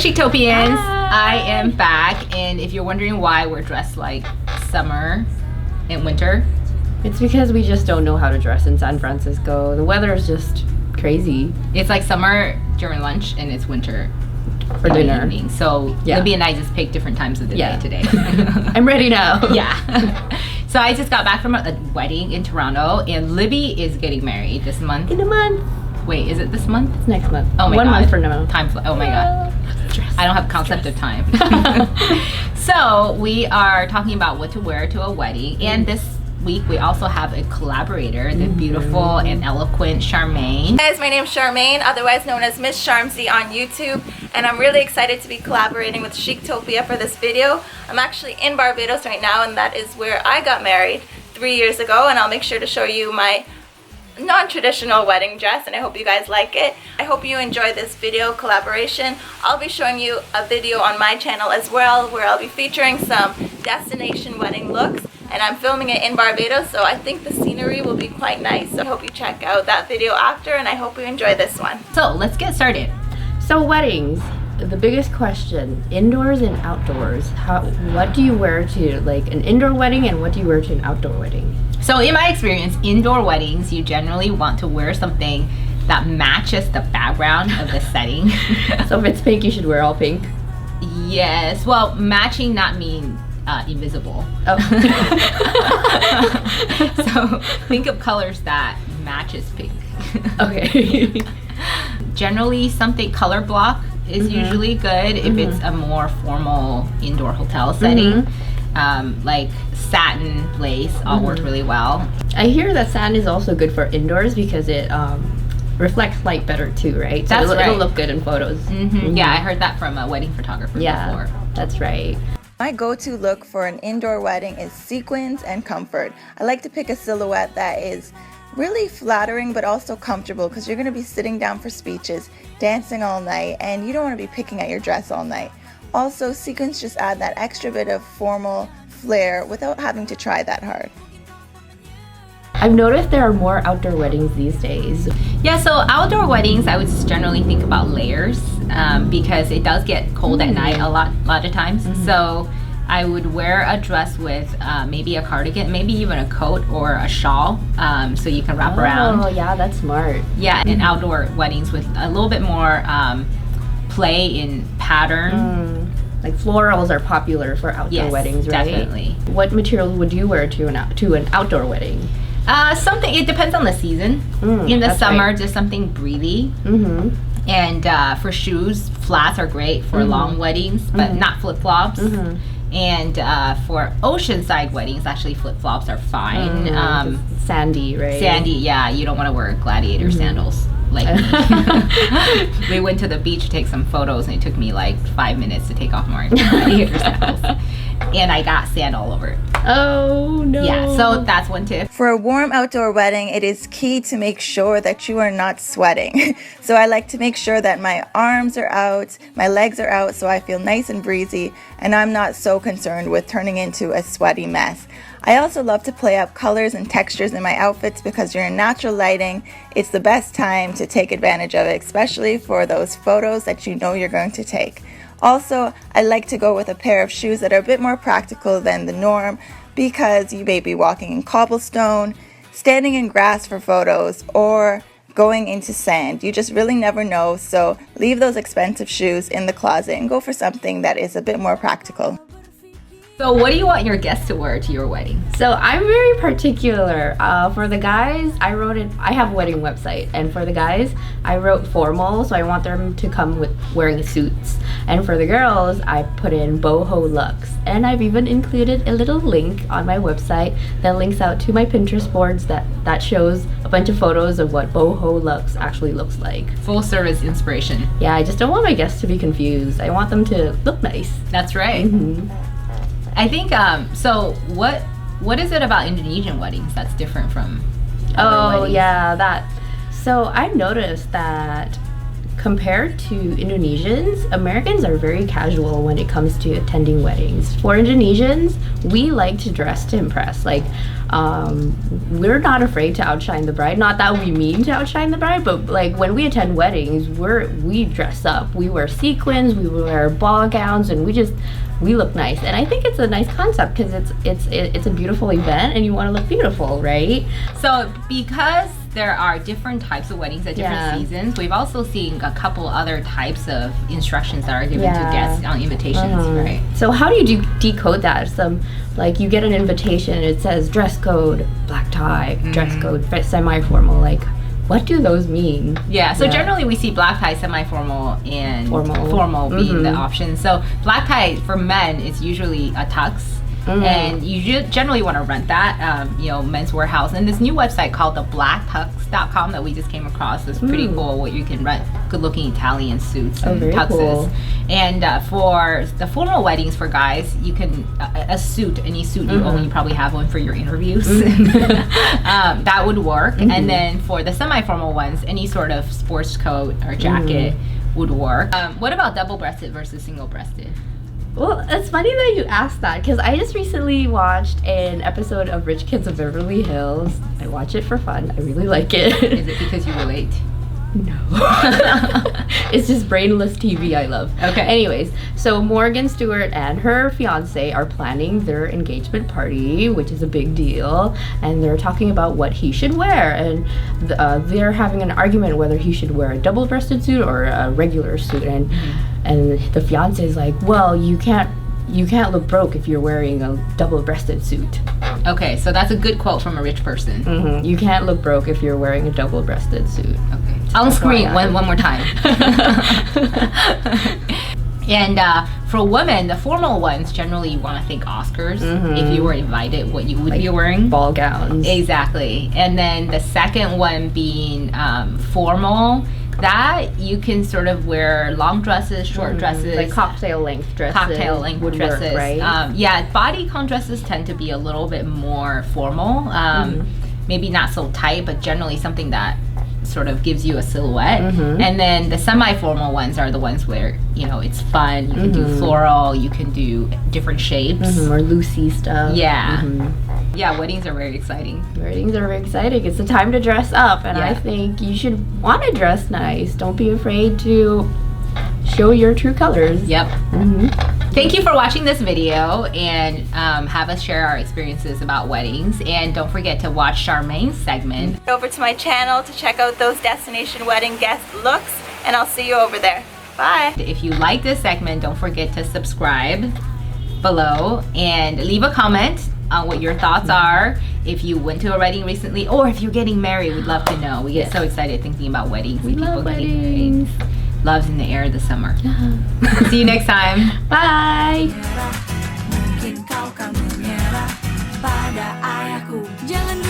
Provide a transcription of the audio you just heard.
Chictopians, Hi. I am back, and if you're wondering why we're dressed like summer and winter, It's because we just don't know how to dress in San Francisco. The weather is just crazy. it's like summer during lunch and it's winter For in the dinner. evening. So Yeah. Libby and I just picked different times of the Yeah. day today. I'm ready now. Yeah. So I just got back from a wedding in Toronto, and Libby is getting married this month. In a month. Wait, is it this month? It's next month. Oh my 1 god. month from now. Time oh my god. I don't have concept of time. So we are talking about what to wear to a wedding, and this week we also have a collaborator, the beautiful and eloquent Charmaine. Hey guys, my name is Charmaine, otherwise known as MissCharmsie on YouTube, and I'm really excited to be collaborating with Chictopia for this video. I'm actually in Barbados right now, and that is where I got married 3 years ago, and I'll make sure to show you my non-traditional wedding dress, and I hope you guys like it. I hope you enjoy this video collaboration. I'll be showing you a video on my channel as well where I'll be featuring some destination wedding looks, and I'm filming it in Barbados, so I think the scenery will be quite nice. So I hope you check out that video after, and I hope you enjoy this one. So let's get started. So weddings, the biggest question, indoors and outdoors. What do you wear to like an indoor wedding, and what do you wear to an outdoor wedding? So in my experience, indoor weddings, you generally want to wear something that matches the background of the setting. So if it's pink, you should wear all pink. Yes, well, matching not mean invisible. Oh. So think of colors that matches pink. Okay. Generally, something color block is usually good if it's a more formal indoor hotel setting. Like satin lace all work really well. I hear that satin is also good for indoors because it reflects light better too, right? So That's it'll right. look good in photos. Yeah, I heard that from a wedding photographer Yeah, before. that's right. My go-to look for an indoor wedding is sequins and comfort. I like to pick a silhouette that is really flattering but also comfortable, because you're going to be sitting down for speeches, dancing all night, and you don't want to be picking at your dress all night. Also, sequins just add that extra bit of formal flair without having to try that hard. I've noticed there are more outdoor weddings these days. Yeah, so outdoor weddings, I would generally think about layers because it does get cold at night a lot of times. So I would wear a dress with maybe a cardigan, maybe even a coat or a shawl, so you can wrap around. Oh, yeah, that's smart. Yeah, and outdoor weddings with a little bit more play in pattern. Like florals are popular for outdoor Yes, weddings, right? definitely. What material would you wear to an outdoor wedding? Something, it depends on the season. In the that's summer, right. just something breathy. Mm-hmm. And for shoes, flats are great for long weddings, but not flip-flops. And for oceanside weddings, actually flip-flops are fine. Sandy, right? Sandy, yeah, you don't want to wear gladiator sandals like me. We went to the beach to take some photos, and it took me like 5 minutes to take off my gladiator sandals. And I got sand all over it. Oh, no. Yeah, so that's one tip. For a warm outdoor wedding, it is key to make sure that you are not sweating. So I like to make sure that my arms are out, my legs are out, so I feel nice and breezy, and I'm not so concerned with turning into a sweaty mess. I also love to play up colors and textures in my outfits because during natural lighting, it's the best time to take advantage of it, especially for those photos that you know you're going to take. Also, I like to go with a pair of shoes that are a bit more practical than the norm because you may be walking in cobblestone, standing in grass for photos, or going into sand. You just really never know, so leave those expensive shoes in the closet and go for something that is a bit more practical. So what do you want your guests to wear to your wedding? So I'm very particular. For the guys, I have a wedding website, and for the guys, I wrote formal, so I want them to come with wearing suits. And for the girls, I put in boho looks. And I've even included a little link on my website that links out to my Pinterest boards that shows a bunch of photos of what boho looks actually looks like. Full service inspiration. Yeah, I just don't want my guests to be confused. I want them to look nice. That's right. I think, so what is it about Indonesian weddings that's different from other Oh, weddings? yeah, that. So I've noticed that compared to Indonesians, Americans are very casual when it comes to attending weddings. For Indonesians, we like to dress to impress. Like, we're not afraid to outshine the bride. Not that we mean to outshine the bride, but like when we attend weddings, we dress up. We wear sequins, we wear ball gowns, and we look nice. And I think it's a nice concept because it's a beautiful event, and you want to look beautiful, right? So because there are different types of weddings at different seasons, we've also seen a couple other types of instructions that are given to guests on invitations, right? So how do you decode that? Like you get an invitation, it says dress code, black tie, dress code, semi-formal. Like, what do those mean? So generally we see black tie, semi-formal, and formal being the option. So black tie for men is usually a tux. And you generally want to rent that, Men's Warehouse. And this new website called thebblacktux.com that we just came across is pretty cool, where you can rent good-looking Italian suits and tuxes. Cool. And for the formal weddings for guys, you can a suit, any suit you own, you probably have one for your interviews. That would work. And then for the semi-formal ones, any sort of sports coat or jacket would work. What about double-breasted versus single-breasted? Well, it's funny that you asked that because I just recently watched an episode of Rich Kids of Beverly Hills. I watch it for fun. I really like it. Is it because you relate? No. It's just brainless TV I love. Okay. Anyways, so Morgan Stewart and her fiance are planning their engagement party, which is a big deal, and they're talking about what he should wear, and they're having an argument whether he should wear a double-breasted suit or a regular suit, and the fiance is like, well, you can't look broke if you're wearing a double-breasted suit. Okay, so that's a good quote from a rich person. You can't look broke if you're wearing a double-breasted suit. Okay. On screen one more time. And for women, the formal ones, generally you want to think Oscars. If you were invited, what you would be wearing. Ball gowns. Exactly. And then the second one being formal. That you can sort of wear long dresses, short dresses, like cocktail length dresses. Would dresses, work, right? Bodycon dresses tend to be a little bit more formal. Maybe not so tight, but generally something that sort of gives you a silhouette. And then the semi-formal ones are the ones where it's fun. You can do floral, you can do different shapes, or loosey stuff. Yeah, weddings are very exciting. Weddings are very exciting. It's a time to dress up, and I think you should want to dress nice. Don't be afraid to show your true colors. Yep. Thank you for watching this video, and have us share our experiences about weddings. And don't forget to watch Charmaine's segment. Over to my channel to check out those destination wedding guest looks, and I'll see you over there. Bye. If you like this segment, don't forget to subscribe below and leave a comment on what your thoughts are. If you went to a wedding recently, or if you're getting married, we'd love to know. We get so excited thinking about weddings. We love weddings. Love's in the air this summer. See you next time. Bye. Mungkin kau kan menyerah pada ayahku. Jangan